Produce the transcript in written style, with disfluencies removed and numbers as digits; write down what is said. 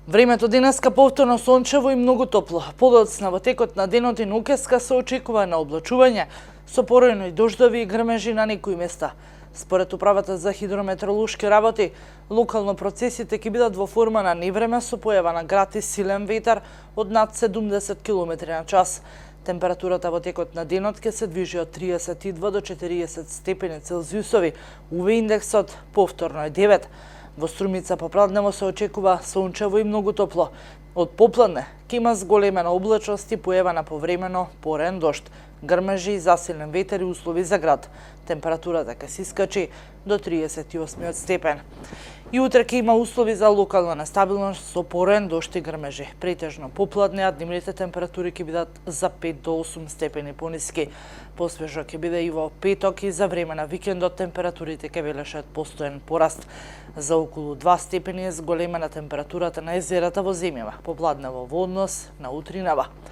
Времето денеска повторно сончево и многу топло. Подоцна во текот на денот и ноќеска се очекува на облачување со поројни дождови и грмежи на некои места. Според управата за хидрометеоролошки работи, локално процесите ќе бидат во форма на невреме со појава на град и силен ветар од над 70 км на час. Температурата во текот на денот ќе се движи од 32 до 40 степени Целзиусови, УВ индексот повторно е 9. Во Струмица попладнево се очекува сончево и многу топло. Од попладне ќе има зголемена облачност и појава на повремено порен дожд, грмежи и засилен ветер и услови за град. Температурата ќе се искачи до 38 степен. И утре ќе има услови за локална нестабилност со порен дожд и грмежи. Претежно попладне, а дневните температури ќе бидат за 5 до 8 степени пониски. Посвежо ќе биде и во петок и за време на викендот температурите ќе бележат постојан пораст. За околу 2 степени е зголемена температурата на езерата во земјава, попладнево во однос на утринава.